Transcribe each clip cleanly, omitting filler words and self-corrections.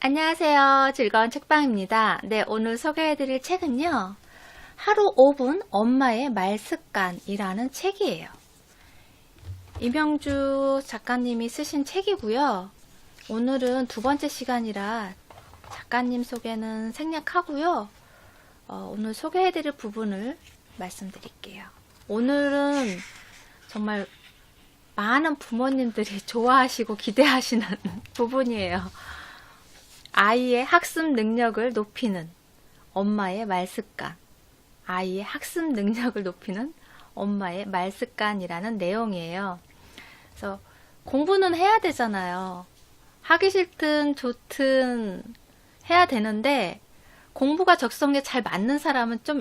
안녕하세요. 즐거운 책방입니다. 네, 오늘 소개해드릴 책은요. 하루 5분 엄마의 말습관이라는 책이에요. 이명주 작가님이 쓰신 책이고요. 오늘은 두 번째 시간이라 작가님 소개는 생략하고요. 오늘 소개해드릴 부분을 말씀드릴게요. 오늘은 정말 많은 부모님들이 좋아하시고 기대하시는 부분이에요. 아이의 학습 능력을 높이는 엄마의 말습관. 아이의 학습 능력을 높이는 엄마의 말습관이라는 내용이에요. 그래서 공부는 해야 되잖아요. 하기 싫든 좋든 해야 되는데 공부가 적성에 잘 맞는 사람은 좀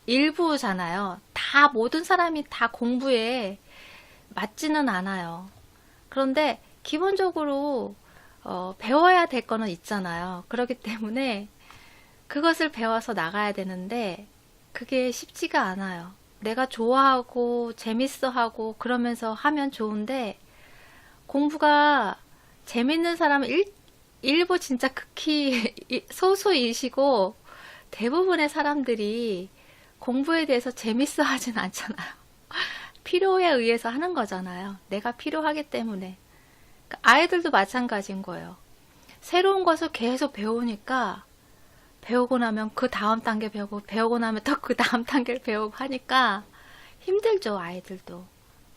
일부잖아요. 다 모든 사람이 다 공부에 맞지는 않아요. 그런데 기본적으로 배워야 될 거는 있잖아요. 그렇기 때문에 그것을 배워서 나가야 되는데 그게 쉽지가 않아요. 내가 좋아하고 재밌어하고 그러면서 하면 좋은데 공부가 재밌는 사람은 일부 진짜 극히 소수이시고 대부분의 사람들이 공부에 대해서 재밌어 하진 않잖아요. 필요에 의해서 하는 거잖아요. 내가 필요하기 때문에. 아이들도 마찬가지인 거예요. 새로운 것을 계속 배우니까 배우고 나면 그 다음 단계 배우고 나면 또 그 다음 단계를 배우고 하니까 힘들죠. 아이들도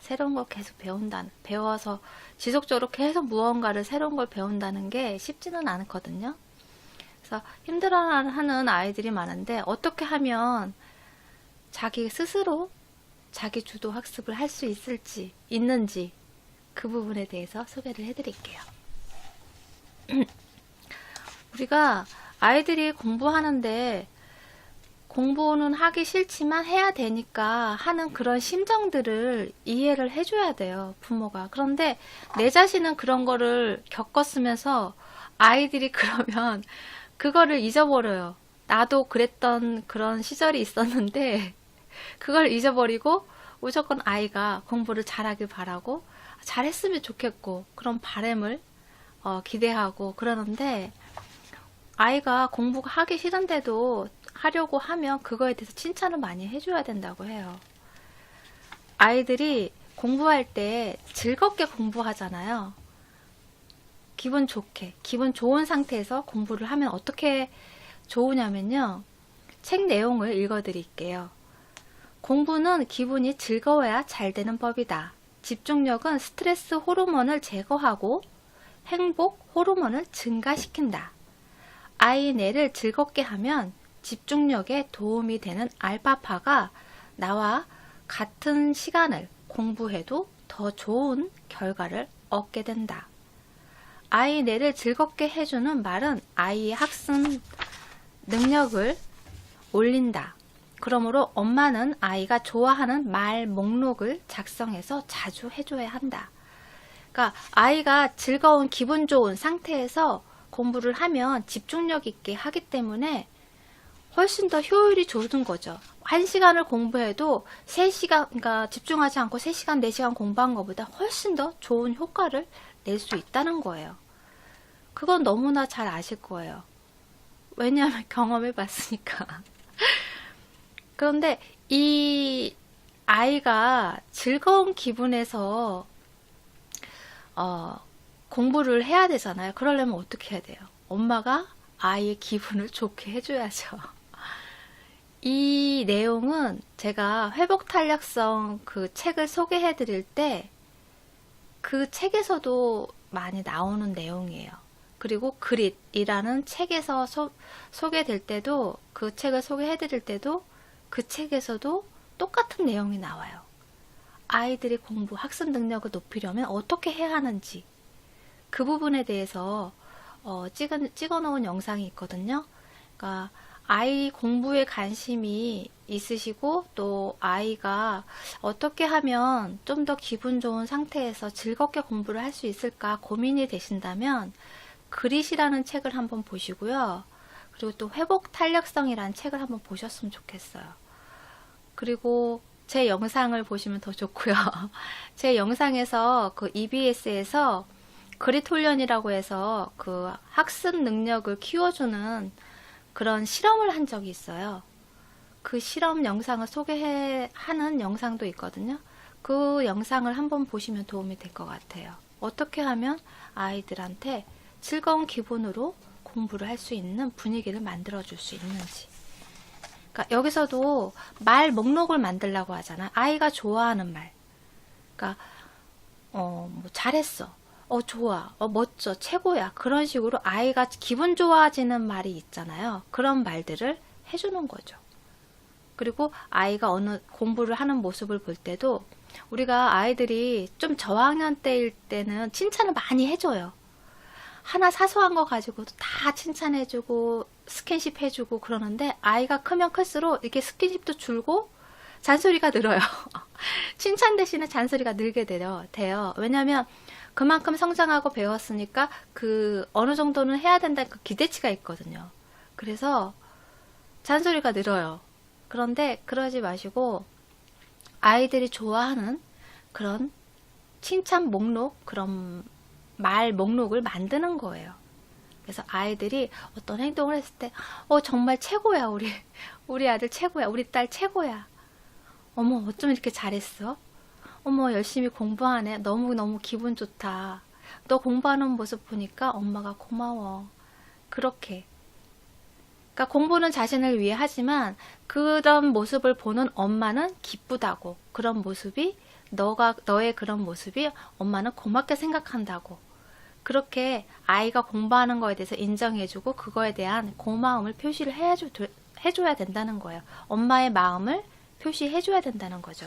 새로운 걸 계속 배워서 지속적으로 계속 무언가를 새로운 걸 배운다는 게 쉽지는 않거든요. 그래서 힘들어하는 아이들이 많은데 어떻게 하면 자기 스스로 자기 주도 학습을 할 수 있는지 그 부분에 대해서 소개를 해드릴게요. 우리가 아이들이 공부하는데 공부는 하기 싫지만 해야 되니까 하는 그런 심정들을 이해를 해줘야 돼요, 부모가. 그런데 내 자신은 그런 거를 겪었으면서 아이들이 그러면 그거를 잊어버려요. 나도 그랬던 그런 시절이 있었는데 그걸 잊어버리고 무조건 아이가 공부를 잘하길 바라고 잘했으면 좋겠고 그런 바람을 기대하고 그러는데 아이가 공부가 하기 싫은데도 하려고 하면 그거에 대해서 칭찬을 많이 해줘야 된다고 해요. 아이들이 공부할 때 즐겁게 공부하잖아요. 기분 좋게, 기분 좋은 상태에서 공부를 하면 어떻게 좋으냐면요. 책 내용을 읽어드릴게요. 공부는 기분이 즐거워야 잘 되는 법이다. 집중력은 스트레스 호르몬을 제거하고 행복 호르몬을 증가시킨다. 아이 뇌를 즐겁게 하면 집중력에 도움이 되는 알파파가 나와 같은 시간을 공부해도 더 좋은 결과를 얻게 된다. 아이 뇌를 즐겁게 해주는 말은 아이의 학습 능력을 올린다. 그러므로 엄마는 아이가 좋아하는 말 목록을 작성해서 자주 해줘야 한다. 그러니까 아이가 즐거운 기분 좋은 상태에서 공부를 하면 집중력 있게 하기 때문에 훨씬 더 효율이 좋은 거죠. 1시간을 공부해도 3시간, 그러니까 집중하지 않고 3시간, 4시간 공부한 것보다 훨씬 더 좋은 효과를 낼 수 있다는 거예요. 그건 너무나 잘 아실 거예요. 왜냐하면 경험해 봤으니까. 그런데 이 아이가 즐거운 기분에서 공부를 해야 되잖아요. 그러려면 어떻게 해야 돼요? 엄마가 아이의 기분을 좋게 해줘야죠. 이 내용은 제가 회복 탄력성 그 책을 소개해 드릴 때 그 책에서도 많이 나오는 내용이에요. 그리고 그릿이라는 책에서 소개될 때도 그 책을 소개해 드릴 때도 그 책에서도 똑같은 내용이 나와요. 아이들이 학습 능력을 높이려면 어떻게 해야 하는지 그 부분에 대해서 찍어 놓은 영상이 있거든요. 그러니까 아이 공부에 관심이 있으시고 또 아이가 어떻게 하면 좀 더 기분 좋은 상태에서 즐겁게 공부를 할 수 있을까 고민이 되신다면 그릿이라는 책을 한번 보시고요. 그리고 또 회복 탄력성이라는 책을 한번 보셨으면 좋겠어요. 그리고 제 영상을 보시면 더 좋고요. 제 영상에서 그 EBS에서 그릿 훈련이라고 해서 그 학습 능력을 키워주는 그런 실험을 한 적이 있어요. 그 실험 영상을 소개하는 영상도 있거든요. 그 영상을 한번 보시면 도움이 될 것 같아요. 어떻게 하면 아이들한테 즐거운 기분으로 공부를 할 수 있는 분위기를 만들어 줄 수 있는지. 그러니까 여기서도 말 목록을 만들라고 하잖아. 아이가 좋아하는 말. 그러니까 뭐 잘했어. 좋아. 멋져. 최고야. 그런 식으로 아이가 기분 좋아지는 말이 있잖아요. 그런 말들을 해주는 거죠. 그리고 아이가 어느 공부를 하는 모습을 볼 때도 우리가 아이들이 좀 저학년 때일 때는 칭찬을 많이 해줘요. 하나 사소한 거 가지고도 다 칭찬해주고 스킨십 해주고 그러는데 아이가 크면 클수록 이렇게 스킨십도 줄고 잔소리가 늘어요. 칭찬 대신에 잔소리가 늘게 돼요. 왜냐면 그만큼 성장하고 배웠으니까 그 어느 정도는 해야 된다는 그 기대치가 있거든요. 그래서 잔소리가 늘어요. 그런데 그러지 마시고 아이들이 좋아하는 그런 칭찬 목록, 그런 말 목록을 만드는 거예요. 그래서 아이들이 어떤 행동을 했을 때 정말 최고야. 우리 아들 최고야. 우리 딸 최고야. 어머 어쩜 이렇게 잘했어? 어머 열심히 공부하네. 너무너무 기분 좋다. 너 공부하는 모습 보니까 엄마가 고마워. 그렇게. 그러니까 공부는 자신을 위해 하지만 그런 모습을 보는 엄마는 기쁘다고. 그런 모습이 너의 그런 모습이 엄마는 고맙게 생각한다고. 그렇게 아이가 공부하는 거에 대해서 인정해주고 그거에 대한 고마움을 표시를 해줘야 된다는 거예요. 엄마의 마음을 표시해줘야 된다는 거죠.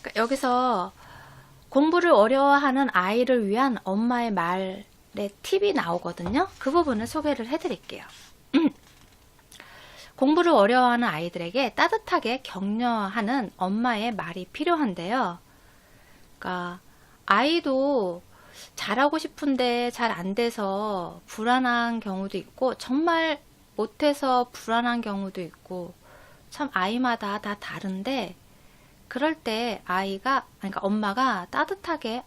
그러니까 여기서 공부를 어려워하는 아이를 위한 엄마의 말의 팁이 나오거든요. 그 부분을 소개를 해드릴게요. 공부를 어려워하는 아이들에게 따뜻하게 격려하는 엄마의 말이 필요한데요. 그러니까 아이도 잘하고 싶은데 잘 안 돼서 불안한 경우도 있고 정말 못해서 불안한 경우도 있고 참 아이마다 다 다른데 그럴 때 그러니까 엄마가 따뜻하게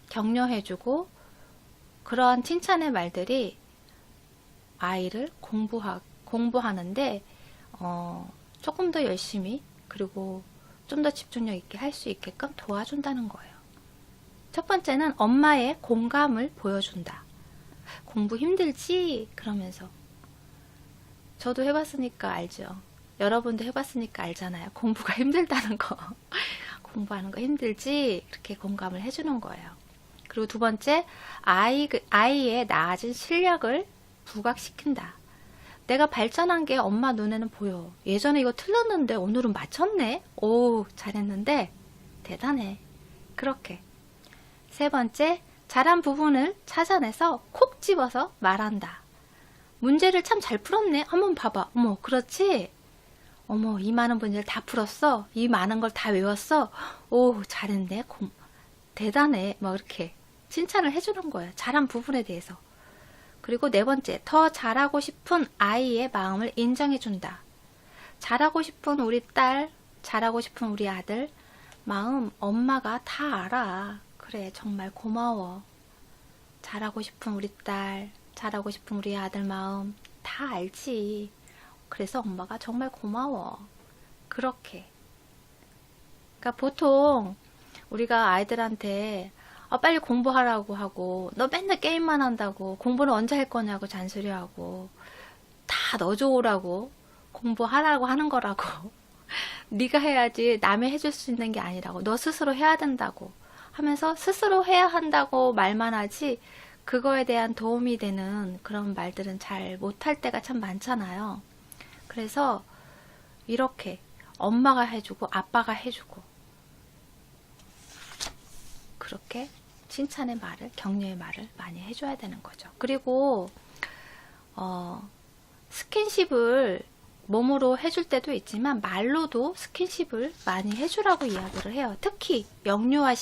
격려해주고 그러한 칭찬의 말들이 아이를 공부하는데 조금 더 열심히 그리고 좀 더 집중력 있게 할 수 있게끔 도와준다는 거예요. 첫 번째는 엄마의 공감을 보여준다. 공부 힘들지? 그러면서 저도 해봤으니까 알죠. 여러분도 해봤으니까 알잖아요. 공부가 힘들다는 거. 공부하는 거 힘들지? 이렇게 공감을 해주는 거예요. 그리고 두 번째, 아이의 나아진 실력을 부각시킨다. 내가 발전한 게 엄마 눈에는 보여. 예전에 이거 틀렸는데 오늘은 맞췄네? 오, 잘했는데? 대단해. 그렇게. 세 번째, 잘한 부분을 찾아내서 콕 집어서 말한다. 문제를 참 잘 풀었네. 한번 봐봐. 어머, 그렇지? 어머, 이 많은 문제를 다 풀었어? 이 많은 걸 다 외웠어? 오, 잘했네. 대단해. 뭐 이렇게 칭찬을 해주는 거예요. 잘한 부분에 대해서. 그리고 네 번째, 더 잘하고 싶은 아이의 마음을 인정해준다. 잘하고 싶은 우리 딸, 잘하고 싶은 우리 아들 마음 엄마가 다 알아. 그래, 정말 고마워. 잘하고 싶은 우리 딸, 잘하고 싶은 우리 아들 마음 다 알지. 그래서 엄마가 정말 고마워. 그렇게. 그러니까 보통 우리가 아이들한테 빨리 공부하라고 하고 너 맨날 게임만 한다고 공부는 언제 할 거냐고 잔소리하고 다 너 좋으라고 공부하라고 하는 거라고 네가 해야지 남이 해줄 수 있는 게 아니라고 너 스스로 해야 된다고 하면서 스스로 해야 한다고 말만 하지 그거에 대한 도움이 되는 그런 말들은 잘 못할 때가 참 많잖아요. 그래서 이렇게 엄마가 해주고 아빠가 해주고 그렇게 칭찬의 말을, 격려의 말을 많이 해줘야 되는 거죠. 그리고 스킨십을 몸으로 해줄 때도 있지만 말로도 스킨십을 많이 해주라고 이야기를 해요. 특히 영유아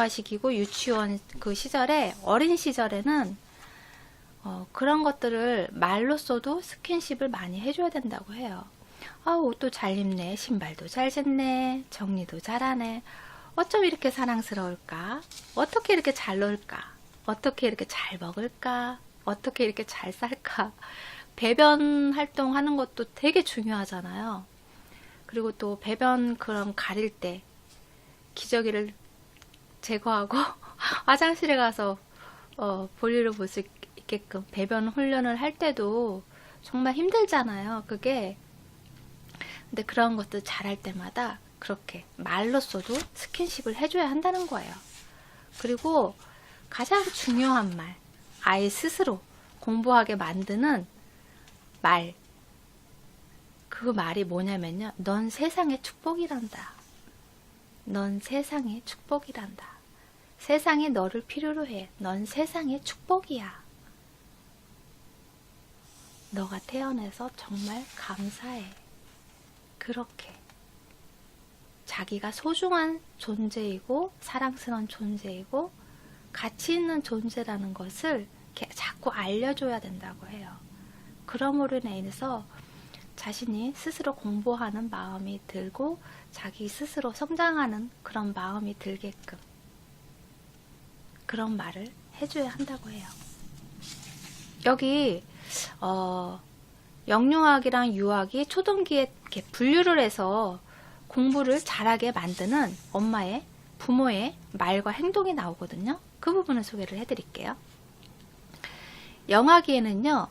시기고 유치원 그 시절에 어린 시절에는 그런 것들을 말로써도 스킨십을 많이 해줘야 된다고 해요. 아, 옷도 잘 입네. 신발도 잘 신네. 정리도 잘하네. 어쩜 이렇게 사랑스러울까? 어떻게 이렇게 잘 놀까? 어떻게 이렇게 잘 먹을까? 어떻게 이렇게 잘 살까? 배변 활동하는 것도 되게 중요하잖아요. 그리고 또 배변 그럼 가릴 때 기저귀를 제거하고 화장실에 가서 볼일을 볼 수 있게끔 배변 훈련을 할 때도 정말 힘들잖아요. 그게. 근데 그런 것도 잘할 때마다 그렇게 말로써도 스킨십을 해줘야 한다는 거예요. 그리고 가장 중요한 말, 아이 스스로 공부하게 만드는 말. 그 말이 뭐냐면요. 넌 세상의 축복이란다. 넌 세상의 축복이란다. 세상이 너를 필요로 해. 넌 세상의 축복이야. 너가 태어나서 정말 감사해. 그렇게 자기가 소중한 존재이고 사랑스러운 존재이고 가치 있는 존재라는 것을 자꾸 알려줘야 된다고 해요. 그러므로 인해서 자신이 스스로 공부하는 마음이 들고 자기 스스로 성장하는 그런 마음이 들게끔 그런 말을 해줘야 한다고 해요. 여기 영유아기랑 유아기, 초등기에 이렇게 분류를 해서 공부를 잘하게 만드는 엄마의, 부모의 말과 행동이 나오거든요. 그 부분을 소개를 해드릴게요. 영아기에는요,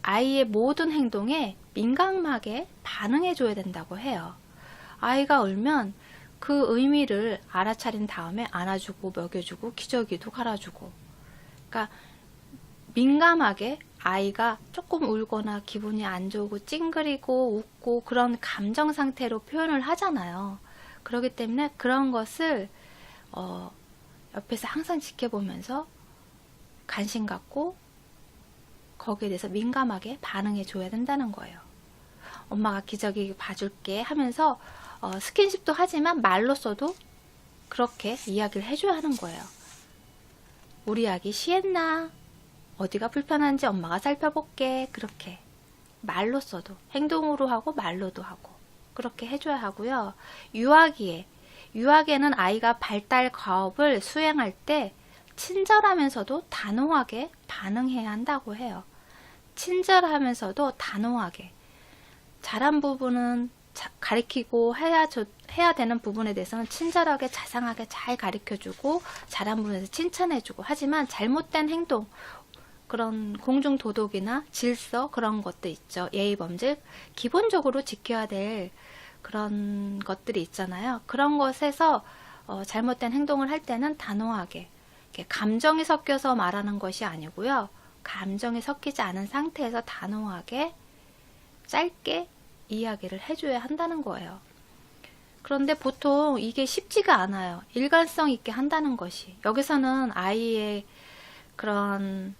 아이의 모든 행동에 민감하게 반응해줘야 된다고 해요. 아이가 울면 그 의미를 알아차린 다음에 안아주고 먹여주고 기저귀도 갈아주고, 그러니까 민감하게 아이가 조금 울거나 기분이 안 좋고 찡그리고 웃고 그런 감정 상태로 표현을 하잖아요. 그렇기 때문에 그런 것을 옆에서 항상 지켜보면서 관심 갖고 거기에 대해서 민감하게 반응해 줘야 된다는 거예요. 엄마가 기저귀 봐줄게 하면서 스킨십도 하지만 말로써도 그렇게 이야기를 해줘야 하는 거예요. 우리 아기 쉬했나? 어디가 불편한지 엄마가 살펴볼게. 그렇게 말로써도 행동으로 하고 말로도 하고 그렇게 해줘야 하고요. 유아기에는 아이가 발달 과업을 수행할 때 친절하면서도 단호하게 반응해야 한다고 해요. 친절하면서도 단호하게 잘한 부분은 가르치고 해야 되는 부분에 대해서는 친절하게 자상하게 잘 가르쳐주고 잘한 부분에서 칭찬해주고, 하지만 잘못된 행동, 그런 공중도덕이나 질서 그런 것도 있죠. 예의범죄 기본적으로 지켜야 될 그런 것들이 있잖아요. 그런 것에서 잘못된 행동을 할 때는 단호하게, 감정이 섞여서 말하는 것이 아니고요. 감정이 섞이지 않은 상태에서 단호하게 짧게 이야기를 해줘야 한다는 거예요. 그런데 보통 이게 쉽지가 않아요. 일관성 있게 한다는 것이. 여기서는 아이의 그런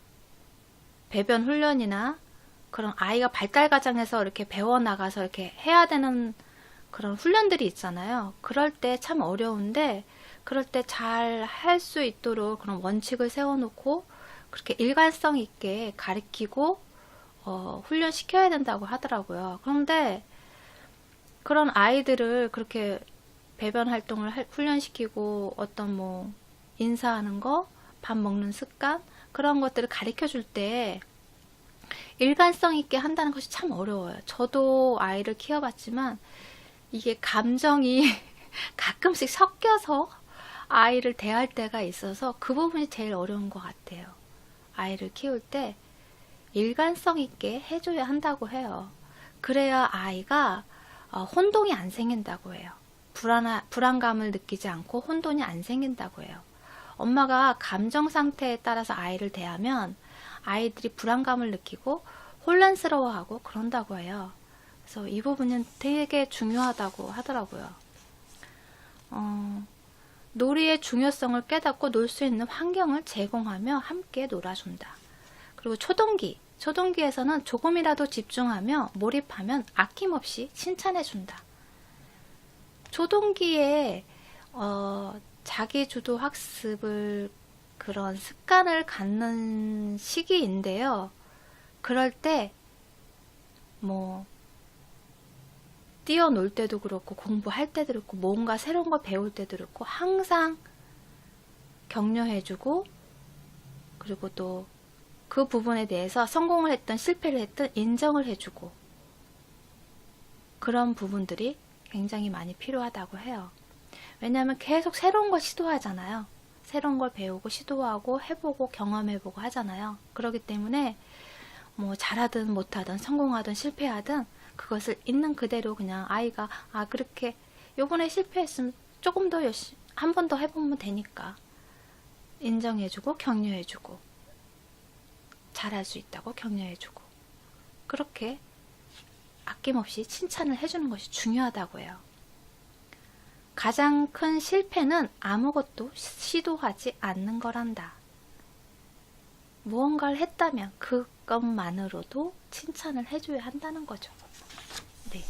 배변 훈련이나 그런 아이가 발달 과정에서 이렇게 배워나가서 이렇게 해야 되는 그런 훈련들이 있잖아요. 그럴 때 참 어려운데, 그럴 때 잘 할 수 있도록 그런 원칙을 세워놓고 그렇게 일관성 있게 가르치고 훈련시켜야 된다고 하더라고요. 그런데 그런 아이들을 그렇게 배변 활동을 훈련시키고 어떤 뭐 인사하는 거, 밥 먹는 습관 그런 것들을 가르쳐 줄 때 일관성 있게 한다는 것이 참 어려워요. 저도 아이를 키워봤지만 이게 감정이 가끔씩 섞여서 아이를 대할 때가 있어서 그 부분이 제일 어려운 것 같아요. 아이를 키울 때 일관성 있게 해줘야 한다고 해요. 그래야 아이가 혼동이 안 생긴다고 해요. 불안감을 느끼지 않고 혼돈이 안 생긴다고 해요. 엄마가 감정 상태에 따라서 아이를 대하면 아이들이 불안감을 느끼고 혼란스러워하고 그런다고 해요. 그래서 이 부분은 되게 중요하다고 하더라고요. 놀이의 중요성을 깨닫고 놀 수 있는 환경을 제공하며 함께 놀아준다. 그리고 초동기에서는 조금이라도 집중하며 몰입하면 아낌없이 칭찬해준다. 초동기에 자기주도 학습을 그런 습관을 갖는 시기인데요. 그럴 때 뭐 뛰어놀 때도 그렇고 공부할 때도 그렇고 뭔가 새로운 걸 배울 때도 그렇고 항상 격려해주고, 그리고 또 그 부분에 대해서 성공을 했든 실패를 했든 인정을 해주고, 그런 부분들이 굉장히 많이 필요하다고 해요. 왜냐하면 계속 새로운 걸 시도하잖아요. 새로운 걸 배우고 시도하고 해보고 경험해보고 하잖아요. 그렇기 때문에 뭐 잘하든 못하든 성공하든 실패하든 그것을 있는 그대로 그냥 아이가 그렇게 요번에 실패했으면 조금 더 열심히 한 번 더 해보면 되니까 인정해주고 격려해주고, 잘할 수 있다고 격려해주고, 그렇게 아낌없이 칭찬을 해주는 것이 중요하다고 해요. 가장 큰 실패는 아무것도 시도하지 않는 거란다. 무언가를 했다면 그것만으로도 칭찬을 해줘야 한다는 거죠. 네.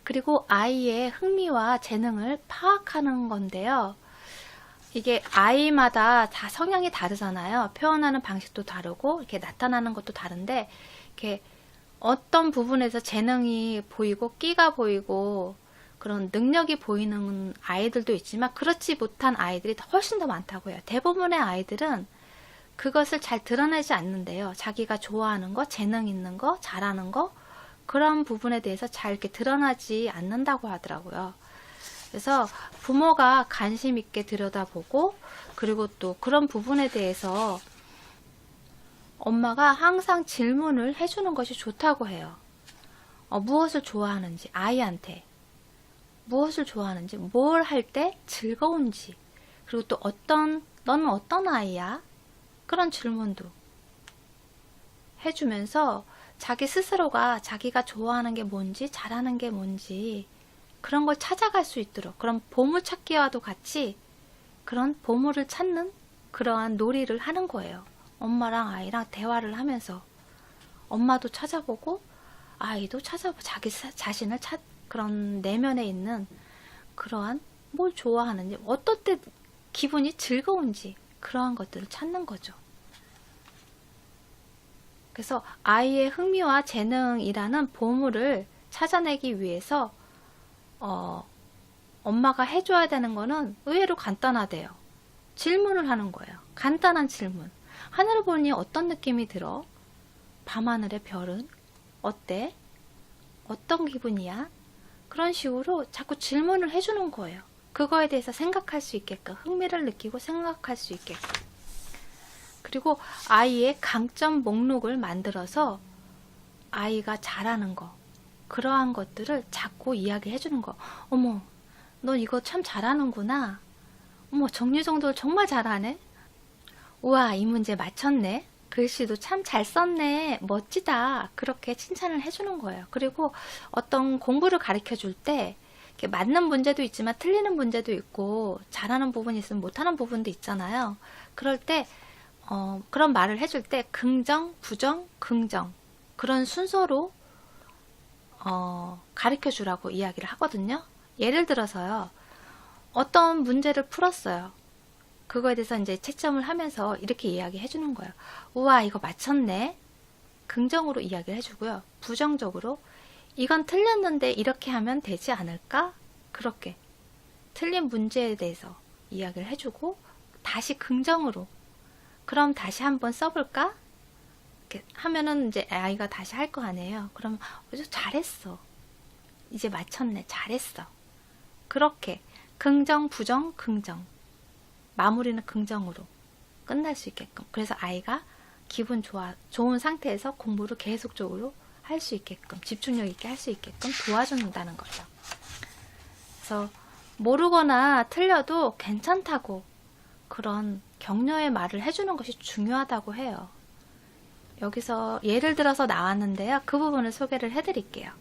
그리고 아이의 흥미와 재능을 파악하는 건데요. 이게 아이마다 다 성향이 다르잖아요. 표현하는 방식도 다르고 이렇게 나타나는 것도 다른데, 이렇게 어떤 부분에서 재능이 보이고 끼가 보이고 그런 능력이 보이는 아이들도 있지만 그렇지 못한 아이들이 훨씬 더 많다고 해요. 대부분의 아이들은 그것을 잘 드러내지 않는데요. 자기가 좋아하는 거, 재능 있는 거, 잘하는 거, 그런 부분에 대해서 잘 이렇게 드러나지 않는다고 하더라고요. 그래서 부모가 관심 있게 들여다보고, 그리고 또 그런 부분에 대해서 엄마가 항상 질문을 해주는 것이 좋다고 해요. 무엇을 좋아하는지, 아이한테 무엇을 좋아하는지, 뭘 할 때 즐거운지, 그리고 또 너는 어떤 아이야? 그런 질문도 해주면서 자기 스스로가 자기가 좋아하는 게 뭔지, 잘하는 게 뭔지 그런 걸 찾아갈 수 있도록, 그런 보물찾기와도 같이 그런 보물을 찾는 그러한 놀이를 하는 거예요. 엄마랑 아이랑 대화를 하면서 엄마도 찾아보고 아이도 찾아보고 자기 자신을 그런 내면에 있는 그러한 뭘 좋아하는지, 어떨 때 기분이 즐거운지 그러한 것들을 찾는 거죠. 그래서 아이의 흥미와 재능이라는 보물을 찾아내기 위해서 엄마가 해줘야 되는 거는 의외로 간단하대요. 질문을 하는 거예요. 간단한 질문. 하늘을 보니 어떤 느낌이 들어? 밤하늘의 별은 어때? 어떤 기분이야? 그런 식으로 자꾸 질문을 해주는 거예요. 그거에 대해서 생각할 수 있게끔, 흥미를 느끼고 생각할 수 있게끔. 그리고 아이의 강점 목록을 만들어서 아이가 잘하는 거, 그러한 것들을 자꾸 이야기해 주는 거. 어머, 너 이거 참 잘하는구나. 어머, 정리정돈을 정말 잘하네. 우와, 이 문제 맞췄네. 글씨도 참 잘 썼네. 멋지다. 그렇게 칭찬을 해주는 거예요. 그리고 어떤 공부를 가르쳐 줄 때 맞는 문제도 있지만 틀리는 문제도 있고 잘하는 부분이 있으면 못하는 부분도 있잖아요. 그럴 때 그런 말을 해줄 때 긍정, 부정, 긍정 그런 순서로 가르쳐 주라고 이야기를 하거든요. 예를 들어서요. 어떤 문제를 풀었어요. 그거에 대해서 이제 채점을 하면서 이렇게 이야기해 주는 거예요. 우와, 이거 맞췄네. 긍정으로 이야기를 해주고요. 부정적으로 이건 틀렸는데 이렇게 하면 되지 않을까? 그렇게 틀린 문제에 대해서 이야기를 해주고, 다시 긍정으로 그럼 다시 한번 써볼까? 이렇게 하면은 이제 아이가 다시 할 거 아니에요. 그럼 잘했어. 이제 맞췄네. 잘했어. 그렇게 긍정, 부정, 긍정 마무리는 긍정으로 끝날 수 있게끔, 그래서 아이가 기분 좋은 상태에서 공부를 계속적으로 할 수 있게끔, 집중력 있게 할 수 있게끔 도와준다는 거죠. 그래서 모르거나 틀려도 괜찮다고 그런 격려의 말을 해주는 것이 중요하다고 해요. 여기서 예를 들어서 나왔는데요. 그 부분을 소개를 해드릴게요.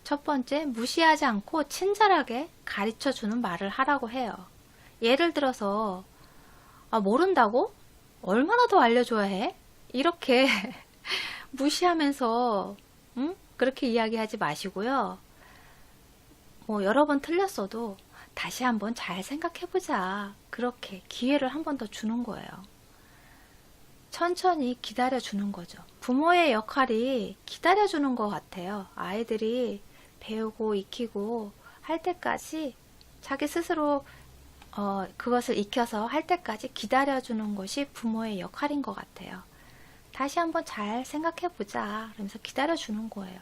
첫 번째, 무시하지 않고 친절하게 가르쳐주는 말을 하라고 해요. 예를 들어서 모른다고? 얼마나 더 알려줘야 해? 이렇게 무시하면서 그렇게 이야기하지 마시고요. 뭐 여러 번 틀렸어도 다시 한번 잘 생각해보자. 그렇게 기회를 한 번 더 주는 거예요. 천천히 기다려주는 거죠. 부모의 역할이 기다려주는 것 같아요. 아이들이 배우고 익히고 할 때까지 자기 스스로 그것을 익혀서 할 때까지 기다려주는 것이 부모의 역할인 것 같아요. 다시 한번 잘 생각해보자. 그러면서 기다려주는 거예요.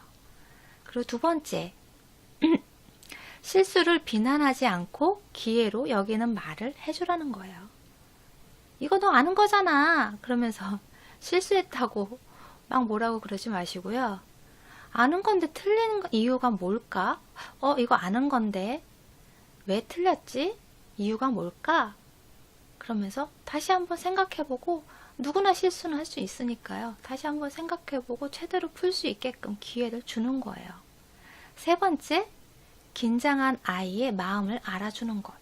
그리고 두 번째, 실수를 비난하지 않고 기회로 여기는 말을 해주라는 거예요. 이거 너 아는 거잖아. 그러면서 실수했다고 막 뭐라고 그러지 마시고요. 아는 건데 틀린 이유가 뭘까? 이거 아는 건데 왜 틀렸지? 이유가 뭘까? 그러면서 다시 한번 생각해보고, 누구나 실수는 할 수 있으니까요. 다시 한번 생각해보고 제대로 풀 수 있게끔 기회를 주는 거예요. 세 번째, 긴장한 아이의 마음을 알아주는 것.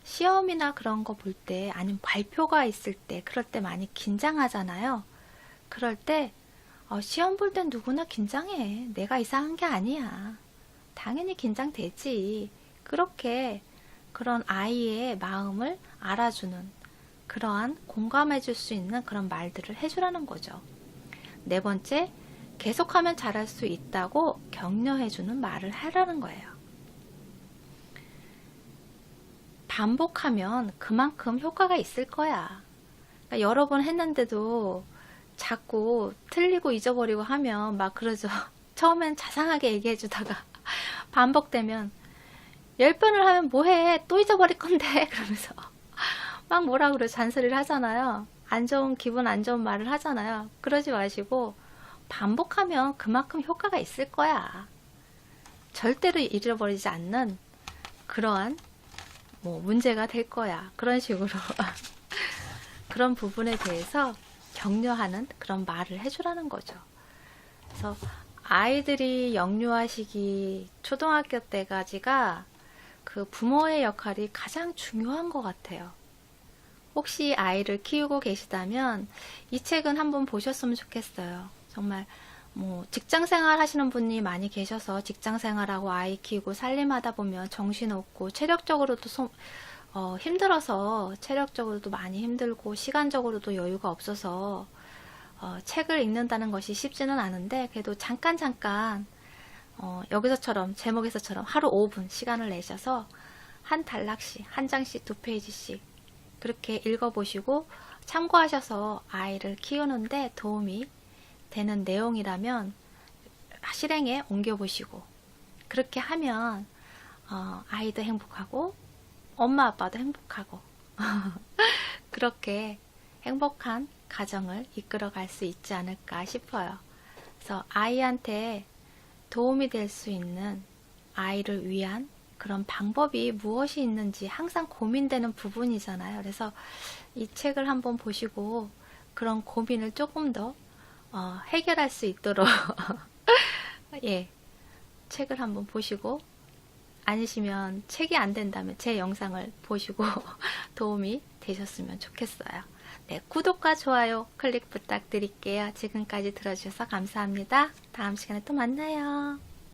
시험이나 그런 거 볼 때, 아니면 발표가 있을 때, 그럴 때 많이 긴장하잖아요. 그럴 때 시험 볼 땐 누구나 긴장해. 내가 이상한 게 아니야. 당연히 긴장되지. 그렇게 그런 아이의 마음을 알아주는, 그러한 공감해 줄 수 있는 그런 말들을 해주라는 거죠. 네 번째, 계속하면 잘할 수 있다고 격려해 주는 말을 하라는 거예요. 반복하면 그만큼 효과가 있을 거야. 그러니까 여러 번 했는데도 자꾸 틀리고 잊어버리고 하면 막 그러죠. 처음엔 자상하게 얘기해 주다가 반복되면 10번을 하면 뭐해? 또 잊어버릴 건데. 그러면서 막 뭐라 그래 잔소리를 하잖아요. 기분 안 좋은 말을 하잖아요. 그러지 마시고 반복하면 그만큼 효과가 있을 거야. 절대로 잃어버리지 않는 그러한 문제가 될 거야. 그런 식으로 그런 부분에 대해서 격려하는 그런 말을 해주라는 거죠. 그래서 아이들이 영유아 시기 초등학교 때까지가 그 부모의 역할이 가장 중요한 것 같아요. 혹시 아이를 키우고 계시다면 이 책은 한번 보셨으면 좋겠어요. 정말 직장 생활 하시는 분이 많이 계셔서 직장 생활하고 아이 키우고 살림하다 보면 정신없고 체력적으로도 힘들어서 체력적으로도 많이 힘들고 시간적으로도 여유가 없어서 책을 읽는다는 것이 쉽지는 않은데, 그래도 잠깐 여기서처럼 제목에서처럼 하루 5분 시간을 내셔서 한 단락씩, 한 장씩, 2페이지씩 그렇게 읽어보시고 참고하셔서 아이를 키우는데 도움이 되는 내용이라면 실행에 옮겨보시고, 그렇게 하면 아이도 행복하고 엄마 아빠도 행복하고 그렇게 행복한 가정을 이끌어갈 수 있지 않을까 싶어요. 그래서 아이한테 도움이 될 수 있는, 아이를 위한 그런 방법이 무엇이 있는지 항상 고민되는 부분이잖아요. 그래서 이 책을 한번 보시고 그런 고민을 조금 더 해결할 수 있도록 예, 책을 한번 보시고, 아니시면 책이 안 된다면 제 영상을 보시고 도움이 되셨으면 좋겠어요. 네, 구독과 좋아요 클릭 부탁드릴게요. 지금까지 들어주셔서 감사합니다. 다음 시간에 또 만나요.